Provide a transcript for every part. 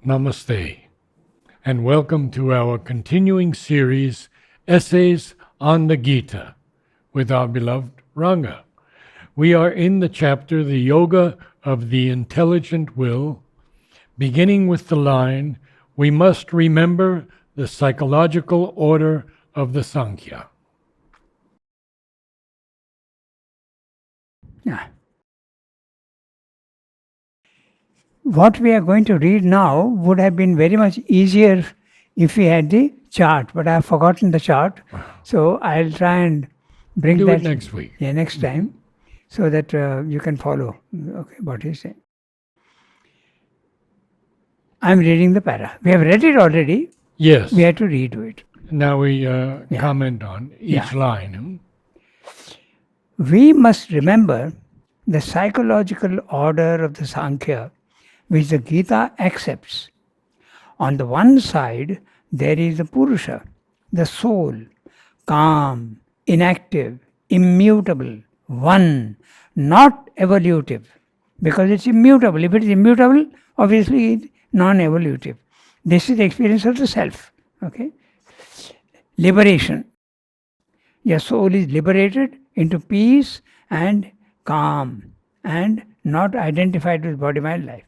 Namaste, and welcome to our continuing series, Essays on the Gita, with our beloved Ranga. We are in the chapter, The Yoga of the Intelligent Will, beginning with the line, we must remember the psychological order of the Sankhya. Yeah. What we are going to read now would have been very much easier if we had the chart, but I have forgotten the chart. So I'll try and bring Do that it next week. Yeah, next time, so that you can follow what he's saying. I'm reading the para. We have read it already. Yes. We have to redo it. Now we comment on each Yeah. line. We must remember the psychological order of the Sankhya, which the Gita accepts. On the one side, there is the Purusha, the soul, calm, inactive, immutable, one, not evolutive, because it's immutable. If it is immutable, obviously it's non-evolutive. This is the experience of the self. Okay? Liberation. Your soul is liberated into peace and calm and not identified with body-mind life.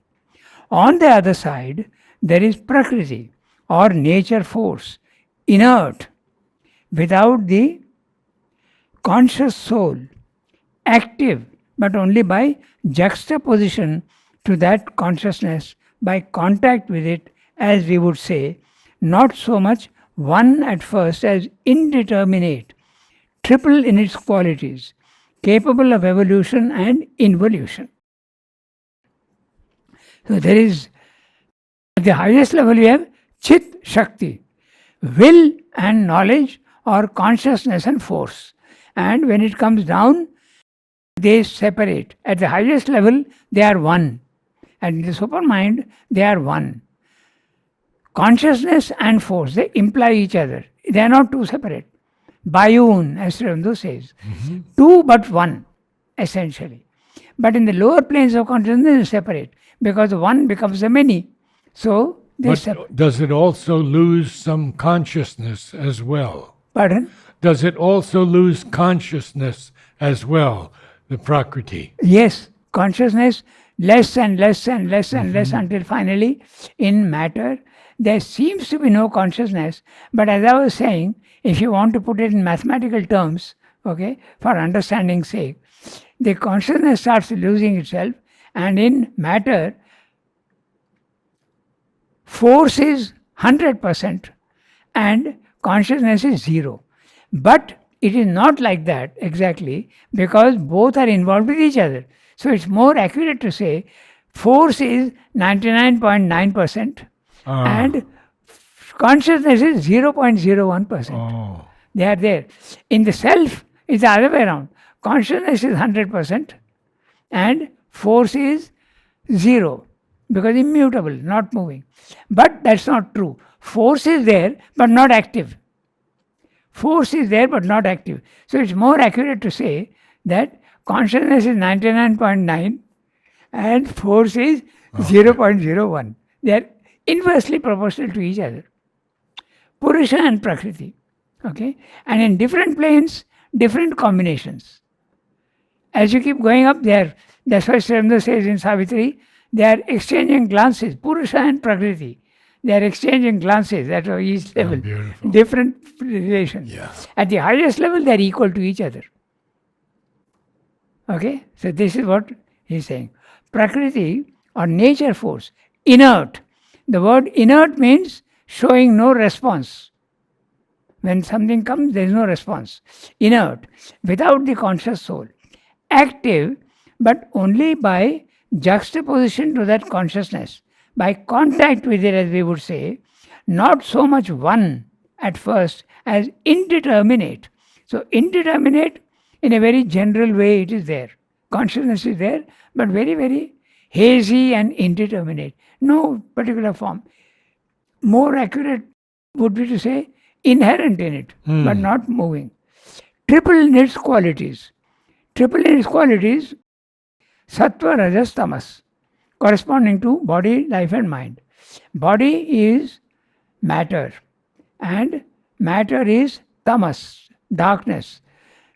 On the other side, there is Prakriti or nature force, inert, without the conscious soul, active, but only by juxtaposition to that consciousness, by contact with it, as we would say, not so much one at first as indeterminate, triple in its qualities, capable of evolution and involution. So there is, at the highest level, we have Chit Shakti, will and knowledge or consciousness and force. And when it comes down, they separate. At the highest level, they are one. And in the supermind, they are one. Consciousness and force, they imply each other. They are not two separate. Bayun, as Sri Aurobindo says. Two but one, essentially. But in the lower planes of consciousness, they separate. Because one becomes a many. So they separate. Does it also lose some consciousness as well? Pardon? Does it also lose consciousness as well, the Prakriti? Yes, consciousness less and less and less and less until finally in matter there seems to be no consciousness. But as I was saying, if you want to put it in mathematical terms, okay, for understanding's sake, the consciousness starts losing itself, and in matter, force is 100% and consciousness is 0. But it is not like that exactly, because both are involved with each other. So it's more accurate to say force is 99.9% and consciousness is 0.01%. Oh. They are there. In the self, it's the other way around. Consciousness is 100% and force is 0, because immutable, not moving. But that's not true. Force is there but not active. Force is there but not active. So it's more accurate to say that consciousness is 99.9 and force is 0.01. They are inversely proportional to each other. Purusha and Prakriti. Okay? And in different planes, different combinations. As you keep going up there, that's why Sri Aurobindo says in Savitri, they are exchanging glances, Purusha and Prakriti. They are exchanging glances at each level, different relations. Yeah. At the highest level, they are equal to each other. Okay? So this is what he's saying. Prakriti or nature force, inert. The word inert means showing no response. When something comes, there is no response. Inert, without the conscious soul. Active, but only by juxtaposition to that consciousness, by contact with it, as we would say, not so much one at first as indeterminate. So indeterminate, in a very general way, it is there. Consciousness is there, but very, very hazy and indeterminate. No particular form. More accurate would be to say inherent in it, but not moving. Triple in its qualities. Triple in its qualities, sattva, rajas, tamas, corresponding to body, life and mind. Body is matter, and matter is tamas, darkness,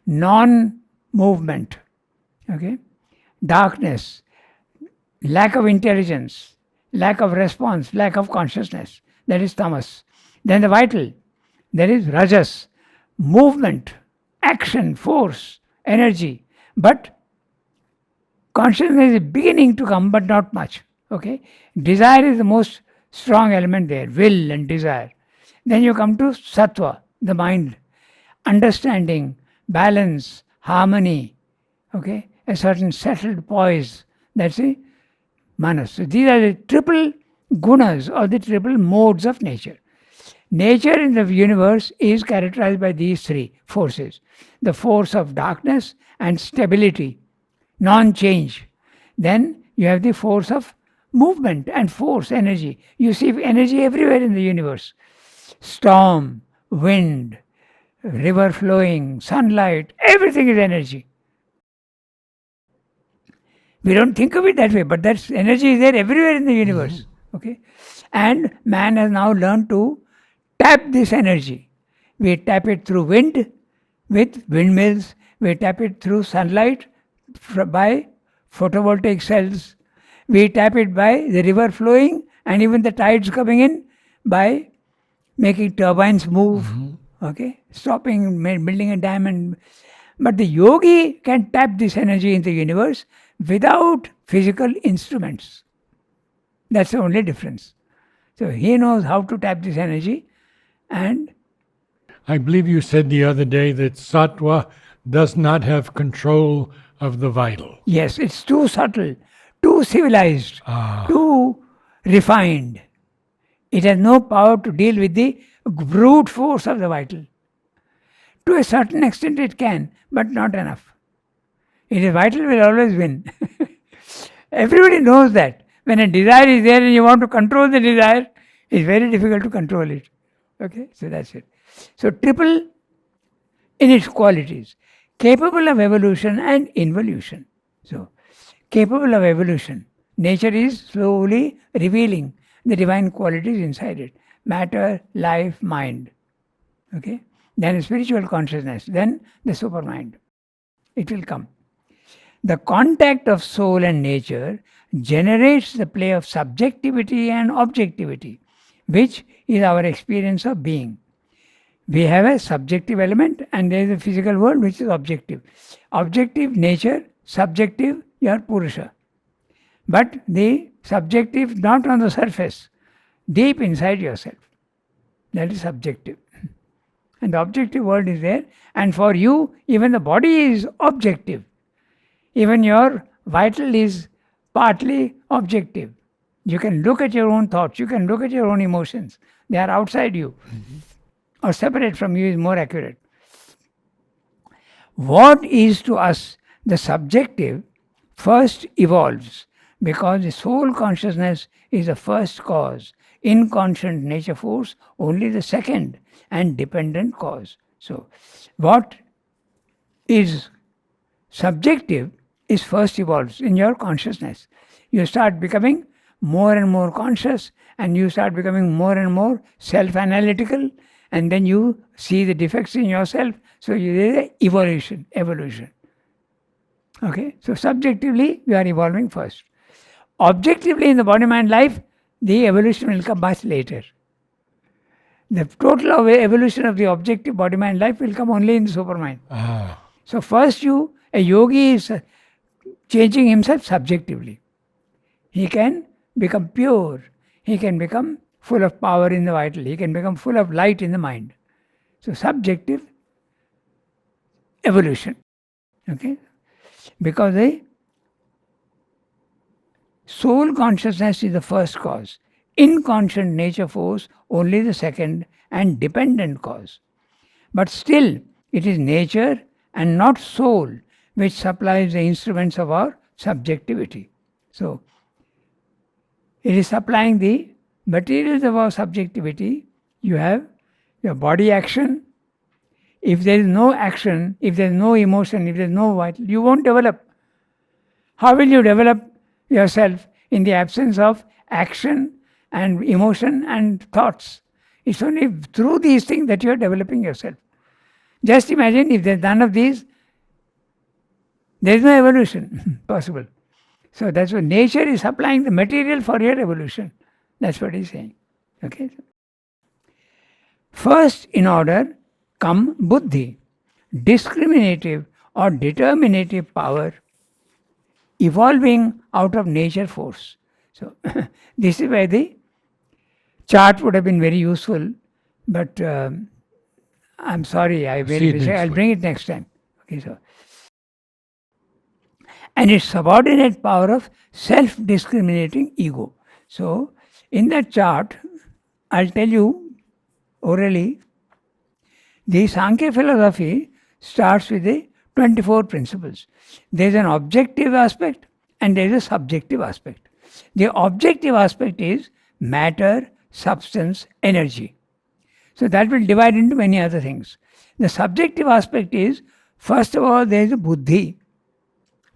non-movement. Okay, darkness, lack of intelligence, lack of response, lack of consciousness. That is tamas. Then the vital, there is rajas, movement, action, force, energy. But consciousness is beginning to come, but not much. Okay, desire is the most strong element there, will and desire. Then you come to sattva, the mind, understanding, balance, harmony. Okay, a certain settled poise. That's the manas. So these are the triple gunas or the triple modes of nature. Nature in the universe is characterized by these three forces: the force of darkness and stability, non-change. Then you have the force of movement and force, energy. You see energy everywhere in the universe: storm, wind, river flowing, sunlight, everything is energy. We don't think of it that way, but that energy is there everywhere in the universe. Okay, and man has now learned to tap this energy. We tap it through wind with windmills. We tap it through sunlight by photovoltaic cells. We tap it by the river flowing and even the tides coming in by making turbines move. Okay, stopping, building a dam. But the yogi can tap this energy in the universe without physical instruments. That's the only difference. So he knows how to tap this energy. And I believe you said the other day that sattva does not have control of the vital. yes, it's too subtle, too civilized, too refined. It has no power to deal with the brute force of the vital. To a certain extent it can, but not enough. It is vital will always win. Everybody knows that. When a desire is there and you want to control the desire, it's very difficult to control it. Okay, so that's it. So triple in its qualities, capable of evolution and involution. So capable of evolution. Nature is slowly revealing the divine qualities inside it: matter, life, mind. Okay, then spiritual consciousness, then the supermind. It will come. The contact of soul and nature generates the play of subjectivity and objectivity, which is our experience of being. We have a subjective element and there is a physical world which is objective. Objective nature, subjective your Purusha. But the subjective not on the surface, deep inside yourself. That is subjective. And the objective world is there, and for you even the body is objective. Even your vital is partly objective. You can look at your own thoughts, you can look at your own emotions. They are outside you. Or separate from you is more accurate. What is to us the subjective first evolves because the soul consciousness is the first cause, inconscient nature force only the second, and dependent cause. So, what is subjective is first evolves in your consciousness. You start becoming more and more conscious, and you start becoming more and more self-analytical, and then you see the defects in yourself. So there is evolution. Okay, so subjectively you are evolving first. Objectively in the body-mind life, the evolution will come much later. The total of evolution of the objective body-mind life will come only in the supermind. So first a yogi is changing himself subjectively. He can become pure. He can become full of power in the vital. He can become full of light in the mind. So subjective evolution. Okay? Because the soul consciousness is the first cause. Inconscient nature force only the second and dependent cause. But still, it is nature and not soul which supplies the instruments of our subjectivity. So, it is supplying the materials of our subjectivity. You have your body action. If there is no action, if there is no emotion, if there is no vital, you won't develop. How will you develop yourself in the absence of action and emotion and thoughts. It's only through these things that you are developing yourself. Just imagine if there's none of these, there is no evolution possible. So that's what nature is supplying the material for your evolution. That's what he's saying. Okay. First in order come buddhi, discriminative or determinative power evolving out of nature force. So this is where the chart would have been very useful, but I'm sorry, I'll bring it next time. Okay, so and its subordinate power of self-discriminating ego. So in that chart, I'll tell you orally, the Sankhya philosophy starts with the 24 principles. There's an objective aspect and there's a subjective aspect. The objective aspect is matter, substance, energy. So that will divide into many other things. The subjective aspect is, first of all, there is a buddhi.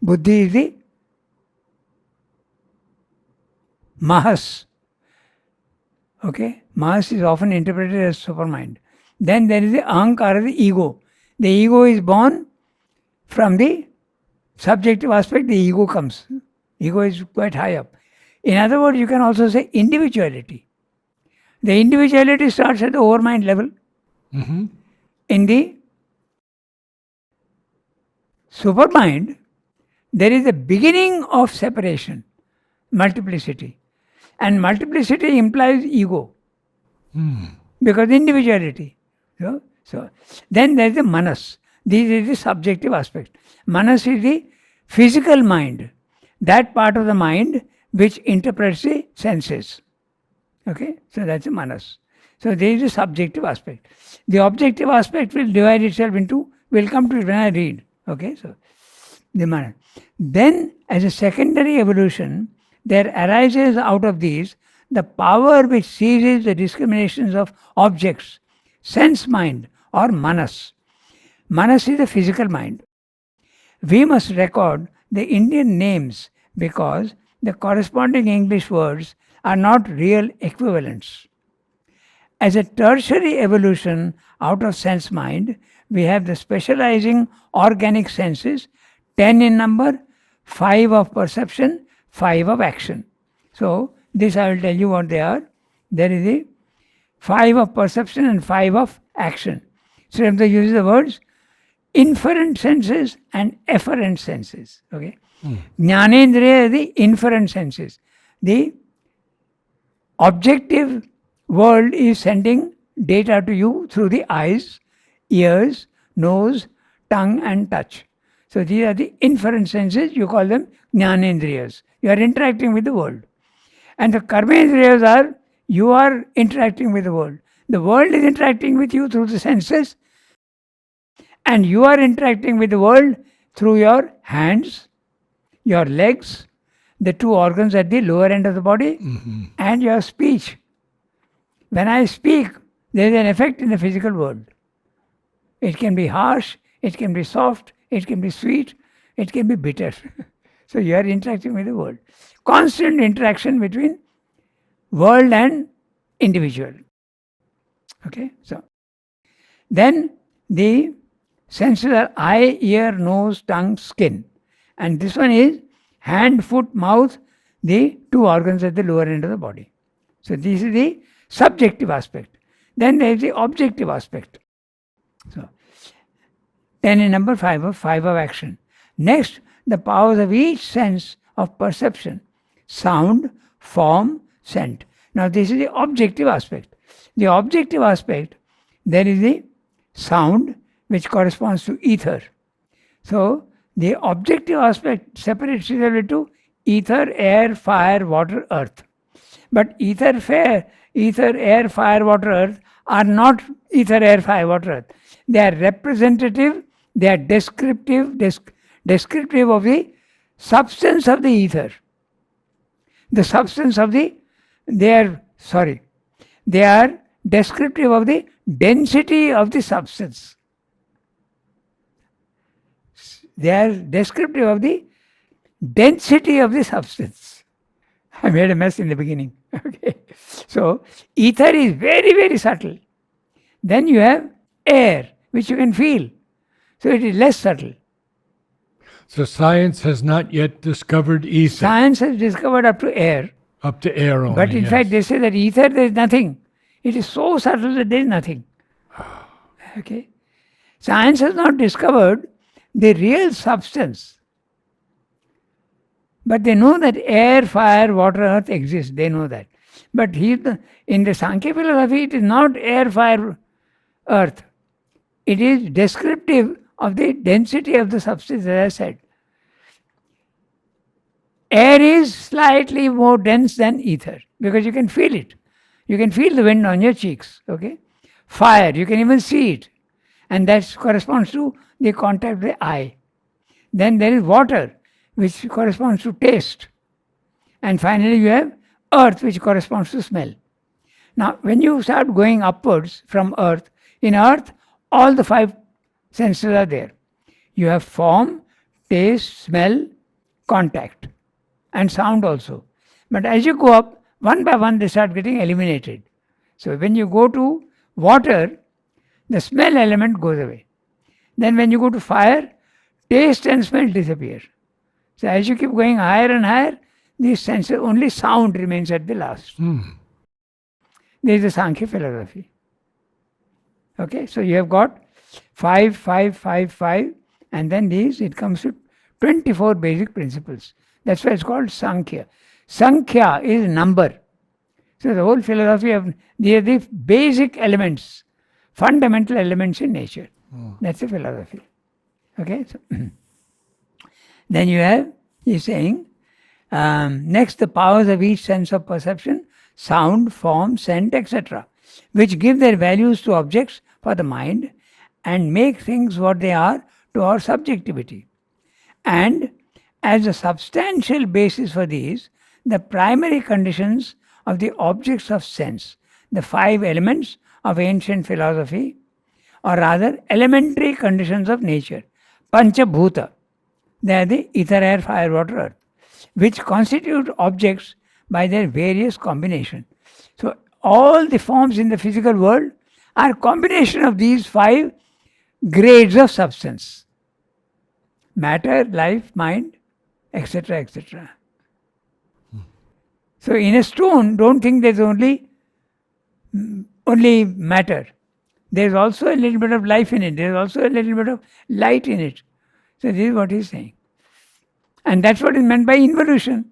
Buddhi is the mahas. Okay? Mahas is often interpreted as supermind. Then there is the ahankara, the ego. The ego is born from the subjective aspect, the ego comes. Ego is quite high up. In other words, you can also say individuality. The individuality starts at the overmind level. Mm-hmm. In the supermind, there is a beginning of separation, multiplicity. And multiplicity implies ego. Because individuality. So then there is the manas. This is the subjective aspect. Manas is the physical mind, that part of the mind which interprets the senses. Okay, so that's the manas. So there is a subjective aspect. The objective aspect will divide itself into, we'll come to it when I read. Okay, so the manas. Then as a secondary evolution, there arises out of these the power which seizes the discriminations of objects, sense mind or manas. Manas is the physical mind. We must record the Indian names because the corresponding English words are not real equivalents. As a tertiary evolution out of sense mind, we have the specializing organic senses, 10 in number, 5 of perception, 5 of action. So, this I will tell you what they are. There is the 5 of perception and 5 of action. So, if they use the words inferent senses and efferent senses. Okay. Jnanendriya is the inferent senses. The objective world is sending data to you through the eyes, ears, nose, tongue and touch. So these are the inferent senses, you call them jnanendriyas. You are interacting with the world. And the karmendriyas are, you are interacting with the world. The world is interacting with you through the senses, and you are interacting with the world through your hands, your legs, the 2 organs at the lower end of the body, and your speech. When I speak, there is an effect in the physical world. It can be harsh, it can be soft, it can be sweet, it can be bitter. So you are interacting with the world. Constant interaction between world and individual. Okay, so then the senses are eye, ear, nose, tongue, skin. And this one is hand, foot, mouth, the 2 organs at the lower end of the body. So this is the subjective aspect. Then there is the objective aspect. So 10 in number, 5 of action. Next, the powers of each sense of perception, sound, form, scent. Now this is the objective aspect. The objective aspect, there is the sound which corresponds to ether. So the objective aspect separates itself into ether, air, fire, water, earth. But ether, air, fire, water, earth are not ether, air, fire, water, earth. They are representative, they are descriptive of the substance of the ether. The substance of the, they are descriptive of the density of the substance. They are descriptive of the density of the substance. I made a mess in the beginning. Okay. So, ether is very, very subtle. Then you have air, which you can feel. So, it is less subtle. So science has not yet discovered ether. Science has discovered up to air. Up to air only. But in fact, they say that ether, there is nothing. It is so subtle that there is nothing. Okay? Science has not discovered the real substance. But they know that air, fire, water, earth exists. They know that. But in the Sankhya philosophy, it is not air, fire, earth. It is descriptive of the density of the substance, as I said. Air is slightly more dense than ether because you can feel it. You can feel the wind on your cheeks. Okay? Fire, you can even see it. And that corresponds to the contact with the eye. Then there is water, which corresponds to taste. And finally, you have earth, which corresponds to smell. Now, when you start going upwards from earth, in earth, all the five senses are there. You have form, taste, smell, contact, and sound also. But as you go up, one by one, they start getting eliminated. So when you go to water, the smell element goes away. Then when you go to fire, taste and smell disappear. So as you keep going higher and higher, these senses, only sound remains at the last. There is the Sankhya philosophy. Okay, so you have got 5, 5, 5, 5, and then these, it comes to 24 basic principles. That's why it's called Sankhya. Sankhya is number. So the whole philosophy of, they are the basic elements, fundamental elements in nature. That's the philosophy. Okay, so then you have, he's saying, next the powers of each sense of perception, sound, form, scent, etc., which give their values to objects for the mind and make things what they are to our subjectivity. And as a substantial basis for these, the primary conditions of the objects of sense, the 5 elements of ancient philosophy, or rather elementary conditions of nature, Pancha Bhuta, they are the ether, air, fire, water, earth, which constitute objects by their various combination. So all the forms in the physical world are combination of these 5 grades of substance. Matter, life, mind, etc., etc. So in a stone, don't think there's only matter. There's also a little bit of life in it. There's also a little bit of light in it. So this is what he's saying. And that's what is meant by involution.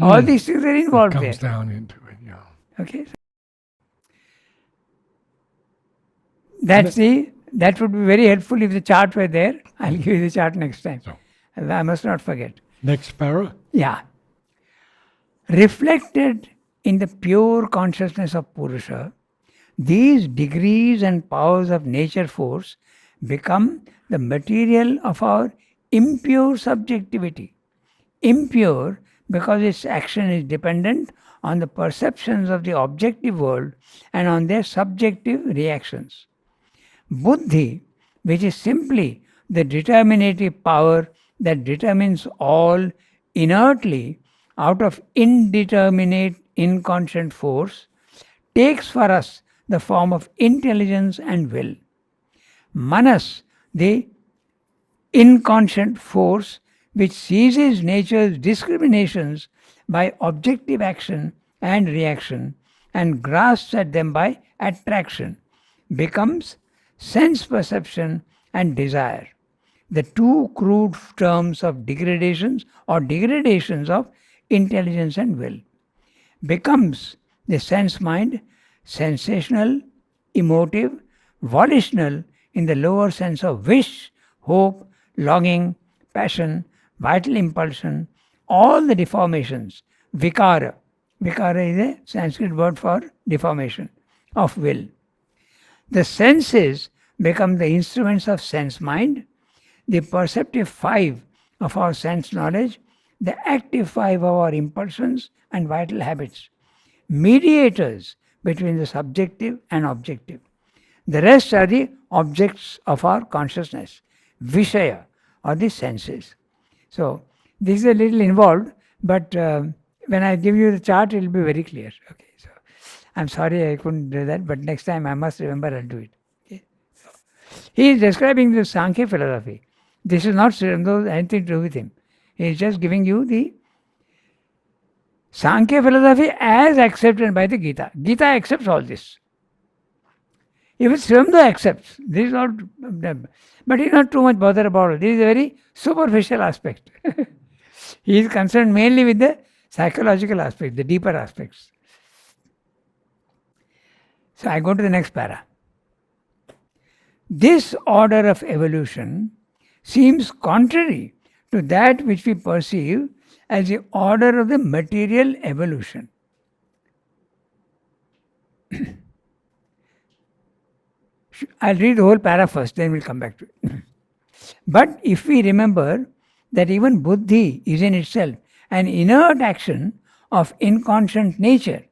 All these things are involved it there. comes down into it, yeah. Okay. That would be very helpful if the chart were there. I'll give you the chart next time. So, I must not forget. next para. Yeah. Reflected in the pure consciousness of Purusha, these degrees and powers of nature force become the material of our impure subjectivity. Impure because its action is dependent on the perceptions of the objective world and on their subjective reactions. Buddhi, which is simply the determinative power that determines all inertly out of indeterminate inconscient force, takes for us the form of intelligence and will. Manas, the inconscient force which seizes nature's discriminations by objective action and reaction and grasps at them by attraction, becomes sense perception and desire, the 2 crude terms of degradations or degradations of intelligence and will. Becomes the sense mind sensational, emotive, volitional in the lower sense of wish, hope, longing, passion, vital impulsion, all the deformations, vikara. Vikara is a Sanskrit word for deformation of will. The senses become the instruments of sense mind, the perceptive 5 of our sense knowledge, the active 5 of our impulsions and vital habits, mediators between the subjective and objective. The rest are the objects of our consciousness, Vishaya, or the senses. So, this is a little involved, but When I give you the chart, it will be very clear. Okay, so I'm sorry I couldn't do that, but next time I must remember and do it. Okay? So, he is describing the Sankhya philosophy. This is not anything to do with him. He is just giving you the Sankhya philosophy as accepted by the Gita. Gita accepts all this. Even Srimdo accepts. This is not, but he's not too much bothered about it. This is a very superficial aspect. He is concerned mainly with the psychological aspect, the deeper aspects. So I go to the next para. This order of evolution seems contrary to that which we perceive as the order of the material evolution. I'll read the whole para first, then we'll come back to it. But if we remember that even buddhi is in itself an inert action of inconscient nature,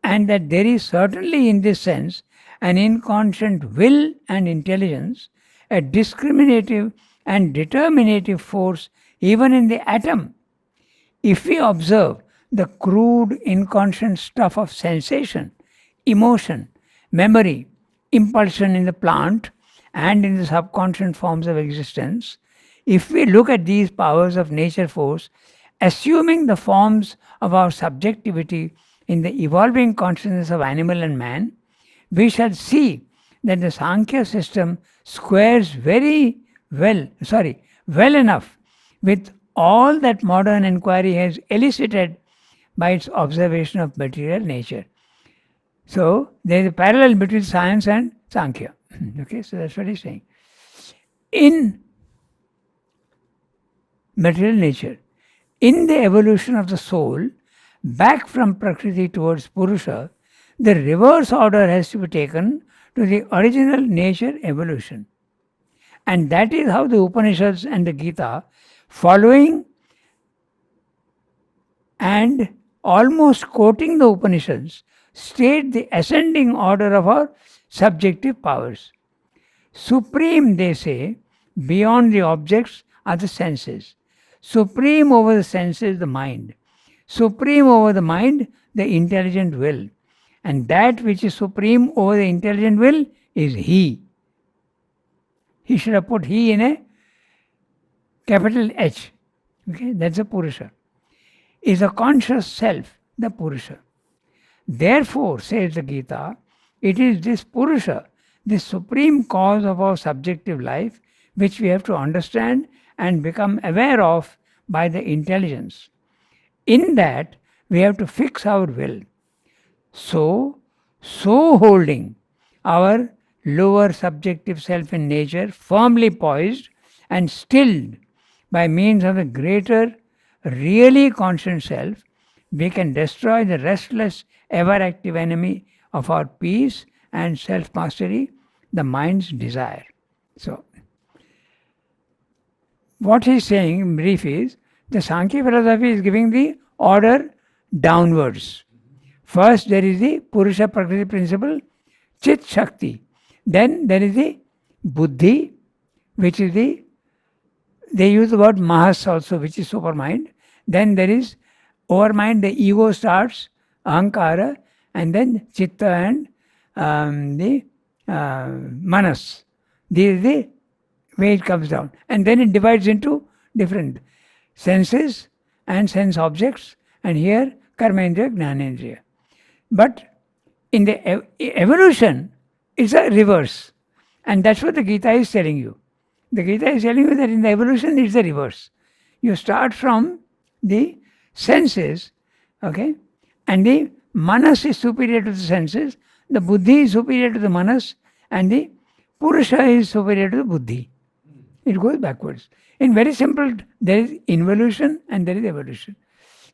and that there is certainly in this sense an inconscient will and intelligence, a discriminative and determinative force even in the atom. If we observe the crude inconscient stuff of sensation, emotion, memory, impulsion in the plant and in the subconscious forms of existence, if we look at these powers of nature force, assuming the forms of our subjectivity in the evolving consciousness of animal and man, we shall see that the Sankhya system squares well enough with all that modern inquiry has elicited by its observation of material nature. So there is a parallel between science and Sankhya. Okay, so that's what he's saying. In material nature, in the evolution of the soul, back from Prakriti towards Purusha, the reverse order has to be taken to the original nature evolution. And that is how the Upanishads and the Gita, following and almost quoting the Upanishads, state the ascending order of our subjective powers. Supreme, they say, beyond the objects are the senses. Supreme over the senses, the mind. Supreme over the mind, the intelligent will. And that which is supreme over the intelligent will is He. He should have put He in a capital H. Okay, that's a Purusha. Is a conscious self, the Purusha. Therefore, says the Gita, it is this Purusha, this supreme cause of our subjective life, which we have to understand and become aware of by the intelligence. In that, we have to fix our will. So holding our lower subjective self in nature firmly poised and stilled by means of the greater, really conscious self, we can destroy the restless, ever-active enemy of our peace and self-mastery, the mind's desire. So, what he's saying in brief is, the Sankhya philosophy is giving the order downwards. First there is the Purusha Prakriti principle, Chit Shakti. Then there is the Buddhi, which is they use the word Mahas also, which is supermind. Then there is overmind, the ego starts, Ahankara, and then Chitta and the Manas. This is the way it comes down. And then it divides into different senses and sense objects, and here Karmendriya, Jnanendriya. But in the evolution, it's a reverse. And that's what the Gita is telling you. The Gita is telling you that in the evolution, it's the reverse. You start from the senses, okay, and the manas is superior to the senses, the buddhi is superior to the manas, and the purusha is superior to the buddhi. It goes backwards. In very simple, there is involution and there is evolution.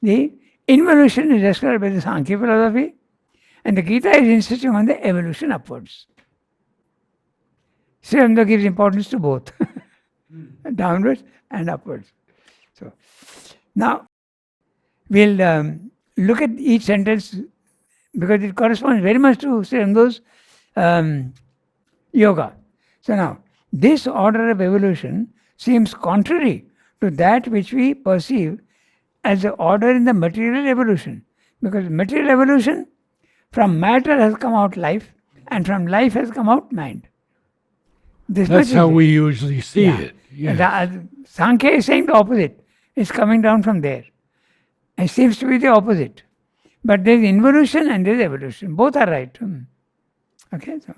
The involution is described by the Sankhya philosophy, and the Gita is insisting on the evolution upwards. Sri Aurobindo gives importance to both, downwards and upwards. So, now we'll look at each sentence because it corresponds very much to Sri Aurobindo's yoga. So now, this order of evolution seems contrary to that which we perceive as the order in the material evolution. Because material evolution, from matter has come out life, and from life has come out mind. This much That's is how there. we usually see Yeah. it. And Yes. Sankhya is saying the opposite. It's coming down from there. It seems to be the opposite. But there's involution and there's evolution. Both are right. Okay. So.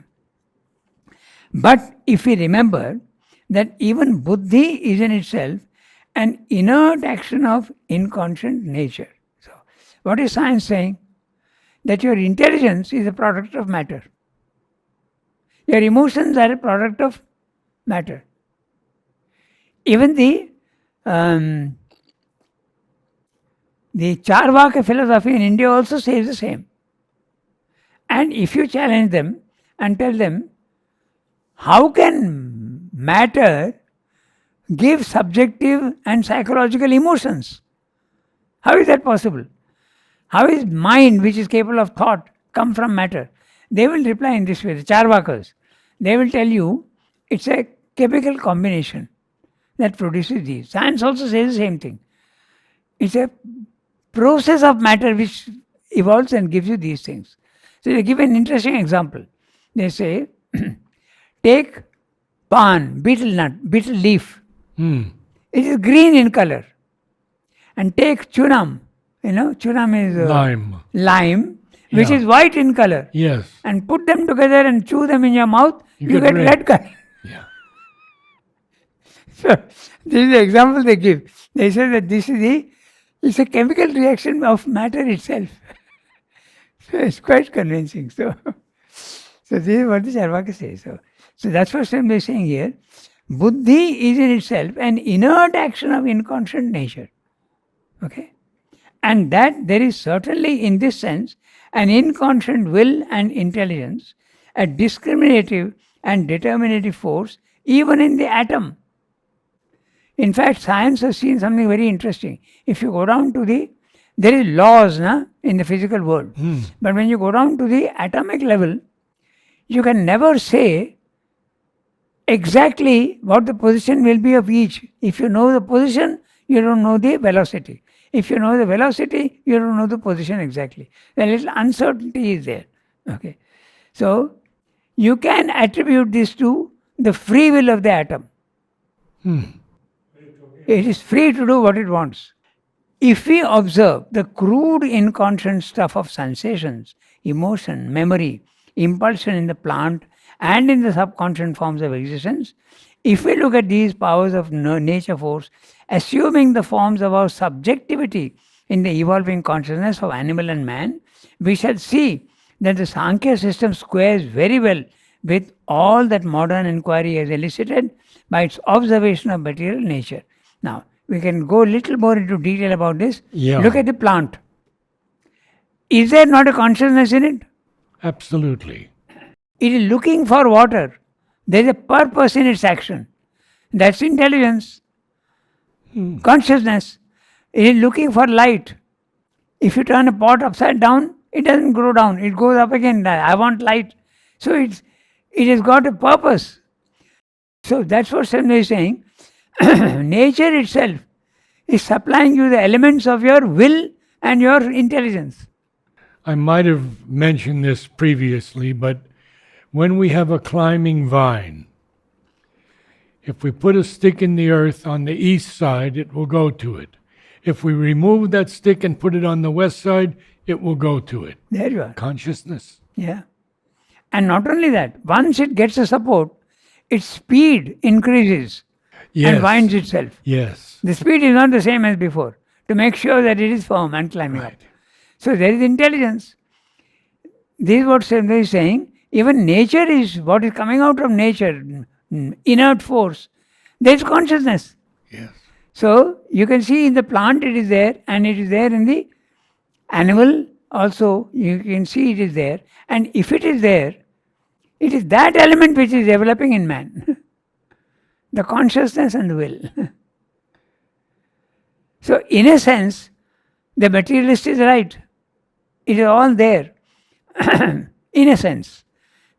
But if we remember that even buddhi is in itself an inert action of inconscient nature. So, what is science saying? That your intelligence is a product of matter. Your emotions are a product of matter. Even the Charvaka philosophy in India also says the same. And if you challenge them and tell them, how can matter give subjective and psychological emotions? How is that possible? How is mind, which is capable of thought, come from matter? They will reply in this way, the Charvakas. They will tell you it's a chemical combination that produces these. Science also says the same thing. It's a process of matter which evolves and gives you these things. So they give an interesting example. They say, take pan, betel nut, betel leaf. It is green in color. And take chunam. Chunam is lime, which is white in color. Yes. And put them together and chew them in your mouth, you get red color. Yeah. So this is the example they give. They say that it's a chemical reaction of matter itself. So it's quite convincing. So this is what the Charvaka says. So that's what they're saying here. Buddhi is in itself an inert action of inconscient nature. Okay? And that there is certainly in this sense an inconscient will and intelligence, a discriminative and determinative force even in the atom. In fact, science has seen something very interesting. If you go down to there is laws in the physical world. But when you go down to the atomic level, you can never say exactly what the position will be of each. If you know the position, you don't know the velocity. If you know the velocity, you don't know the position exactly. A little uncertainty is there. Okay. So, you can attribute this to the free will of the atom. It is free to do what it wants. If we observe the crude inconscient stuff of sensations, emotion, memory, impulsion in the plant and in the subconscious forms of existence, if we look at these powers of nature force, assuming the forms of our subjectivity in the evolving consciousness of animal and man, we shall see that the Sankhya system squares very well with all that modern inquiry has elicited by its observation of material nature. Now, we can go a little more into detail about this. Yeah. Look at the plant. Is there not a consciousness in it? Absolutely. It is looking for water. There is a purpose in its action. That's intelligence. Consciousness. It is looking for light. If you turn a pot upside down, it doesn't grow down. It goes up again. I want light. So it has got a purpose. So that's what Sandhya is saying. Nature itself is supplying you the elements of your will and your intelligence. I might have mentioned this previously, but when we have a climbing vine, if we put a stick in the earth on the east side, it will go to it. If we remove that stick and put it on the west side, it will go to it. There you are. Consciousness. Yeah. And not only that, once it gets a support, its speed increases and winds itself. Yes. The speed is not the same as before, to make sure that it is firm and climbing up. So there is intelligence. This is what Sandhya is saying. Even nature is what is coming out of nature, inert force. There is consciousness. Yes. So you can see in the plant it is there, and it is there in the animal also. You can see it is there. And if it is there, it is that element which is developing in man. The consciousness and the will. So in a sense, the materialist is right. It is all there. In a sense.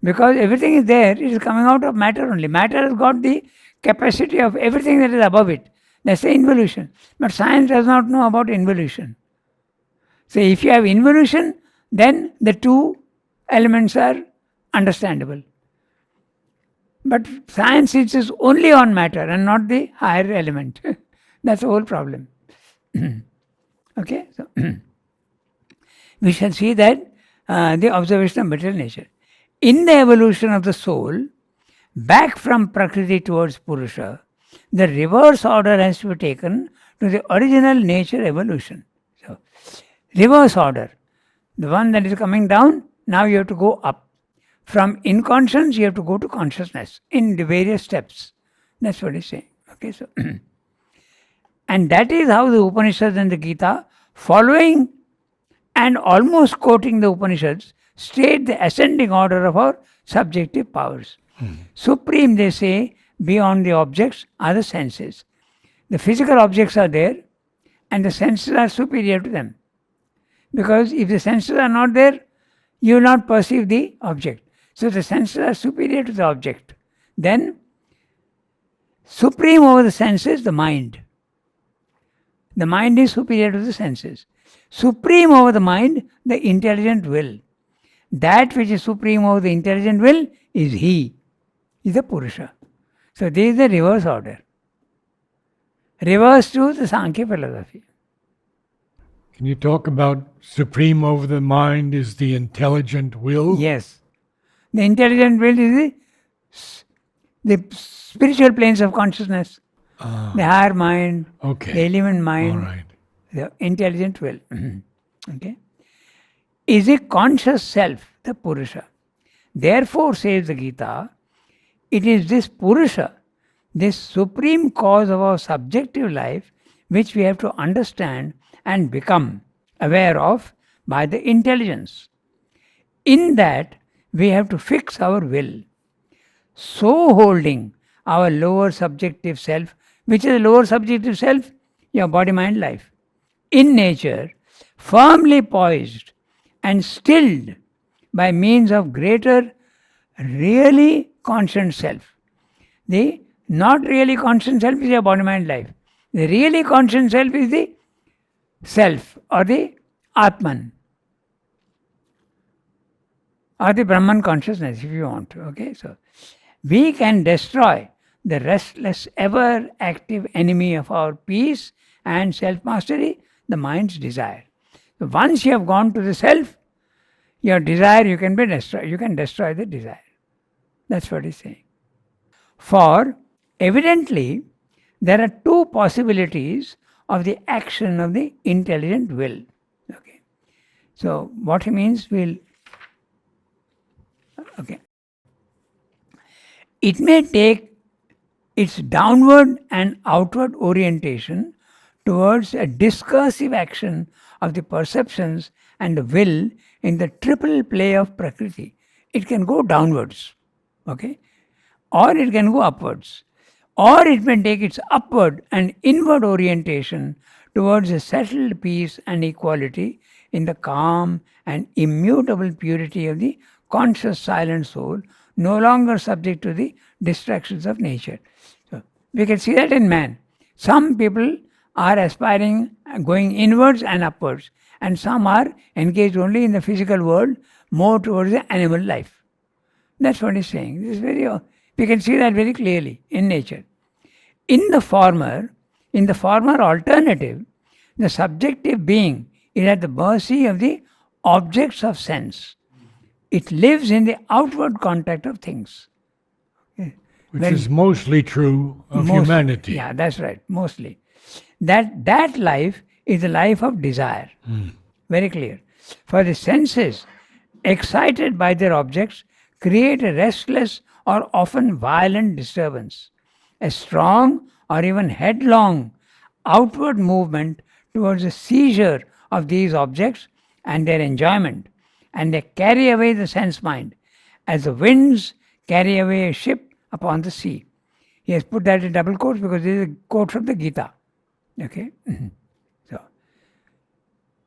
Because everything is there, it is coming out of matter only. Matter has got the capacity of everything that is above it. That's the involution. But science does not know about involution. So if you have involution, then the two elements are understandable. But science is only on matter and not the higher element. That's the whole problem. Okay, so we shall see that the observation of material nature. In the evolution of the soul, back from Prakriti towards Purusha, the reverse order has to be taken to the original nature evolution. So, reverse order. The one that is coming down, now you have to go up. From inconscience, you have to go to consciousness in the various steps. That's what he's saying. Okay, so and that is how the Upanishads and the Gita, following and almost quoting the Upanishads, state the ascending order of our subjective powers. Supreme, they say, beyond the objects are the senses. The physical objects are there and the senses are superior to them. Because if the senses are not there, you will not perceive the object. So the senses are superior to the object. Then, supreme over the senses, the mind. The mind is superior to the senses. Supreme over the mind, the intelligent will. That which is supreme over the intelligent will is he, is the Purusha. So this is the reverse order. Reverse to the Sankhya philosophy. Can you talk about supreme over the mind is the intelligent will? Yes. The intelligent will is the spiritual planes of consciousness. The higher mind, Okay. the element mind, All right. the intelligent will. Okay. Is a conscious self, the Purusha. Therefore, says the Gita, it is this Purusha, this supreme cause of our subjective life, which we have to understand and become aware of by the intelligence. In that, we have to fix our will. So holding our lower subjective self, which is a lower subjective self, your body, mind, life, in nature, firmly poised and stilled by means of greater, really conscious self. The not really conscious self is your body, mind, life. The really conscious self is the self or the Atman or the Brahman consciousness, if you want to. Okay, so we can destroy the restless, ever active enemy of our peace and self mastery, the mind's desire. So once you have gone to the self, your desire you can destroy the desire. That's what he's saying. For evidently, there are two possibilities of the action of the intelligent will. Okay. So what he means okay. It may take its downward and outward orientation towards a discursive action of the perceptions and the will in the triple play of Prakriti. It can go downwards, okay, or it can go upwards, or it may take its upward and inward orientation towards a settled peace and equality in the calm and immutable purity of the conscious silent soul, no longer subject to the distractions of nature. So we can see that in man. Some people are aspiring, going inwards and upwards, and some are engaged only in the physical world, more towards the animal life. That's what he's saying. This is we can see that very clearly in nature. In the former alternative, the subjective being is at the mercy of the objects of sense. It lives in the outward contact of things. Which is mostly true of humanity. Yeah, that's right, mostly. That life is the life of desire. Very clear. For the senses, excited by their objects, create a restless or often violent disturbance. A strong or even headlong outward movement towards a seizure of these objects and their enjoyment, and they carry away the sense mind, as the winds carry away a ship upon the sea. He has put that in double quotes because this is a quote from the Gita. Okay? So,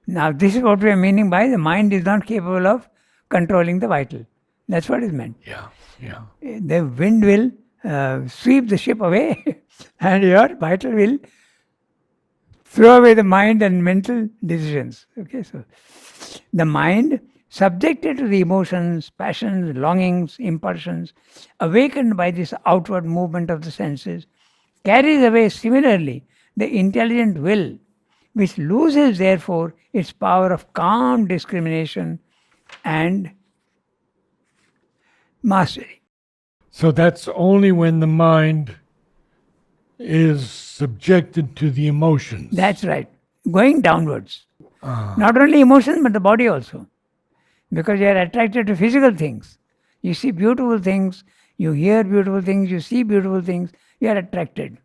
now this is what we are meaning by the mind is not capable of controlling the vital. That's what is meant. Yeah. The wind will sweep the ship away and your vital will throw away the mind and mental decisions. Okay, so the mind, subjected to the emotions, passions, longings, impulsions, awakened by this outward movement of the senses, carries away similarly the intelligent will, which loses therefore its power of calm discrimination and mastery. So that's only when the mind is subjected to the emotions. That's right. Going downwards. Not only emotions, but the body also. Because you are attracted to physical things. You see beautiful things, you hear beautiful things, you see beautiful things, you are attracted.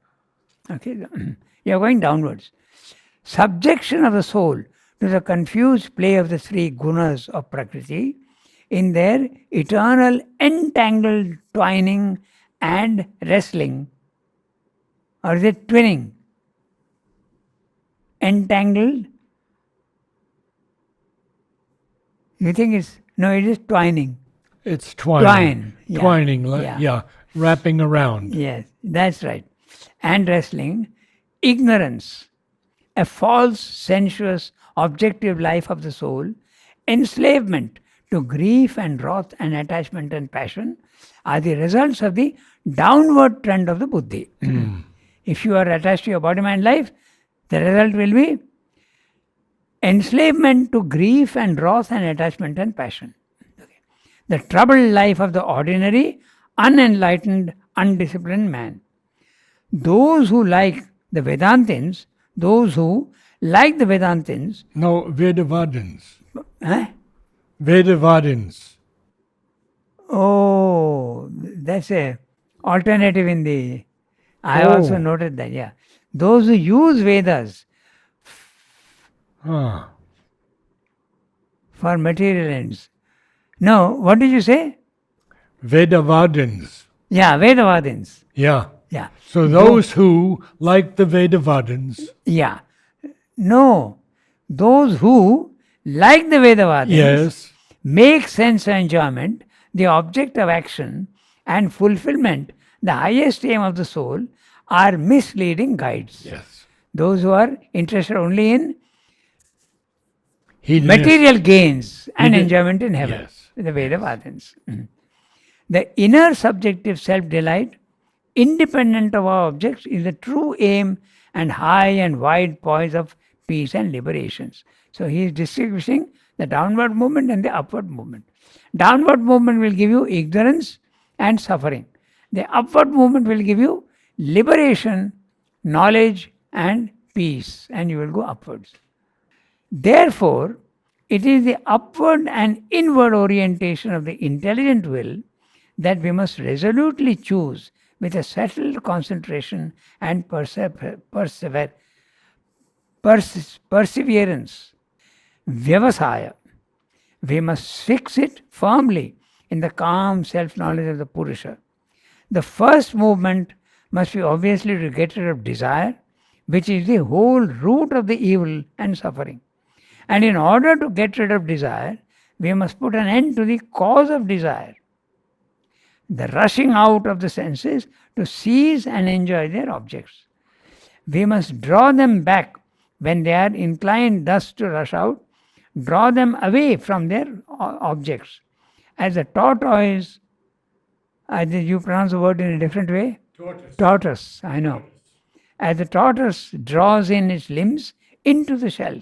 Okay, you are going downwards. Subjection of the soul to the confused play of the three gunas of Prakriti in their eternal entangled twining and wrestling. Or is it twinning? Entangled? You think it's, no, it is twining. It's twining. Twine, yeah. Twining, Yeah. wrapping around. Yes, that's right. And wrestling, ignorance, a false, sensuous, objective life of the soul, enslavement to grief and wrath and attachment and passion are the results of the downward trend of the buddhi. If you are attached to your body, mind, life, the result will be enslavement to grief and wrath and attachment and passion. Okay. The troubled life of the ordinary, unenlightened, undisciplined man. Those who like the Vedantins, No, Vedavadins. eh? Vedavadins. Oh, that's a alternative in the. I also noted that. Yeah, those who use Vedas Ah. for material ends. No, what did you say? Vedavadins. Yeah, Vedavadins. Yeah. Yeah. So those who, like the Vedavadins, Yeah. No, those who, like the Vedavadins, yes, make sense enjoyment the object of action and fulfillment the highest aim of the soul are misleading guides. yes, Those who are interested only in Hedonist- material gains and Hedon- enjoyment in heaven, yes, the Vedavadins. The inner subjective self-delight, independent of our objects, is the true aim and high and wide poise of peace and liberations. So he is distinguishing the downward movement and the upward movement. Downward movement will give you ignorance and suffering. The upward movement will give you liberation, knowledge, and peace, and you will go upwards. Therefore, it is the upward and inward orientation of the intelligent will that we must resolutely choose with a settled concentration and perseverance. Vyavasaya. We must fix it firmly in the calm self-knowledge of the Purusha. The first movement must be obviously to get rid of desire, which is the whole root of the evil and suffering. And in order to get rid of desire, we must put an end to the cause of desire, the rushing out of the senses to seize and enjoy their objects. We must draw them back when they are inclined thus to rush out, draw them away from their objects. As a tortoise, you pronounce the word in a different way? Tortoise, I know. As the tortoise draws in its limbs into the shell,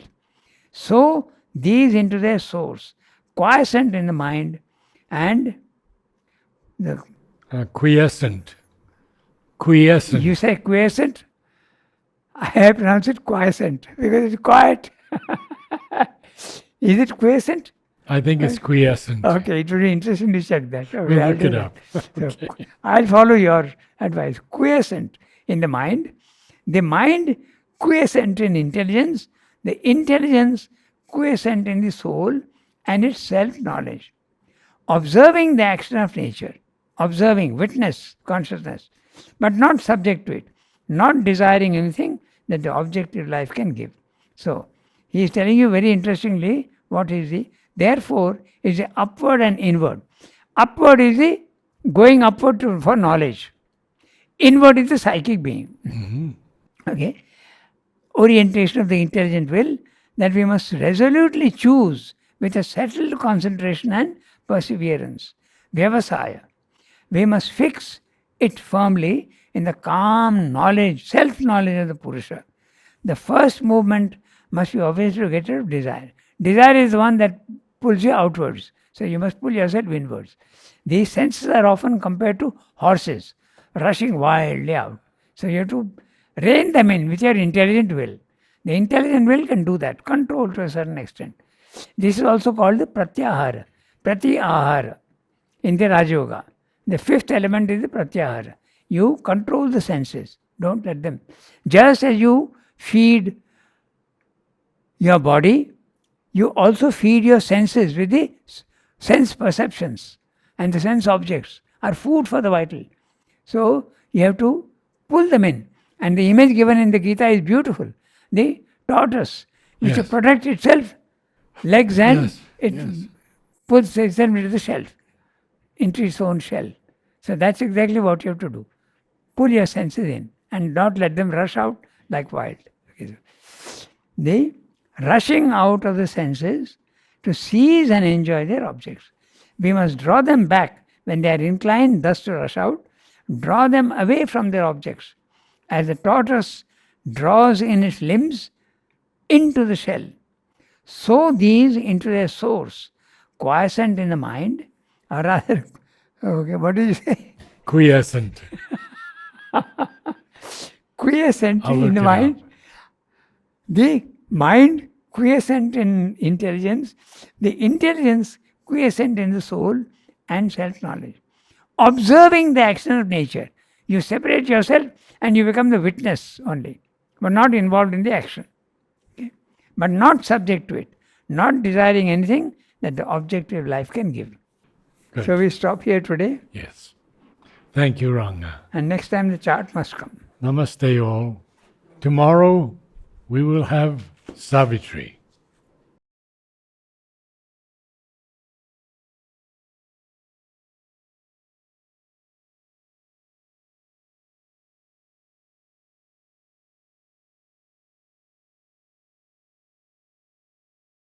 so these into their source, quiescent in the mind and the quiescent. Quiescent. You say quiescent? I pronounce it quiescent because it's quiet. Is it quiescent? I think it's quiescent. Okay, it will be interesting to check that. Okay, We'll I'll look do it that. up. So, Okay. I'll follow your advice. Quiescent in the mind quiescent in intelligence, the intelligence quiescent in the soul and its self-knowledge. Observing the action of nature, observing, witness, consciousness, but not subject to it, not desiring anything that the objective life can give. So, he is telling you very interestingly what is the, therefore, is the upward and inward. Upward is the going upward for knowledge. Inward is the psychic being. Okay. orientation of the intelligent will that we must resolutely choose with a settled concentration and perseverance. Vyavasaya. We must fix it firmly in the calm knowledge, self-knowledge of the Purusha. The first movement must be obviously to get rid of desire. Desire is the one that pulls you outwards. So you must pull yourself inwards. These senses are often compared to horses rushing wildly out. So you have to rein them in with your intelligent will. The intelligent will can do that, control to a certain extent. This is also called the pratyahara. Pratyahara in the Raja Yoga. The fifth element is the pratyahara. You control the senses. Don't let them. Just as you feed your body, you also feed your senses with the sense perceptions. And the sense objects are food for the vital. So you have to pull them in. And the image given in the Gita is beautiful. The tortoise, which Yes. protects itself, legs and Yes, it yes. puts itself into the shell, into its own shell. So that's exactly what you have to do. Pull your senses in and not let them rush out like wild. The rushing out of the senses to seize and enjoy their objects. We must draw them back when they are inclined thus to rush out, draw them away from their objects, as the tortoise draws in its limbs into the shell. So these into their source, quiescent in the mind, or rather, okay, what did you say? Quiescent. Quiescent I'll in look the it mind. up. The mind quiescent in intelligence, the intelligence quiescent in the soul and self-knowledge. Observing the action of nature, you separate yourself and you become the witness only, but not involved in the action. Okay? But not subject to it, not desiring anything that the objective life can give. Good. So we stop here today, Yes. Thank you, Ranga. and next time the chart must come. Namaste all. Tomorrow we will have Savitri.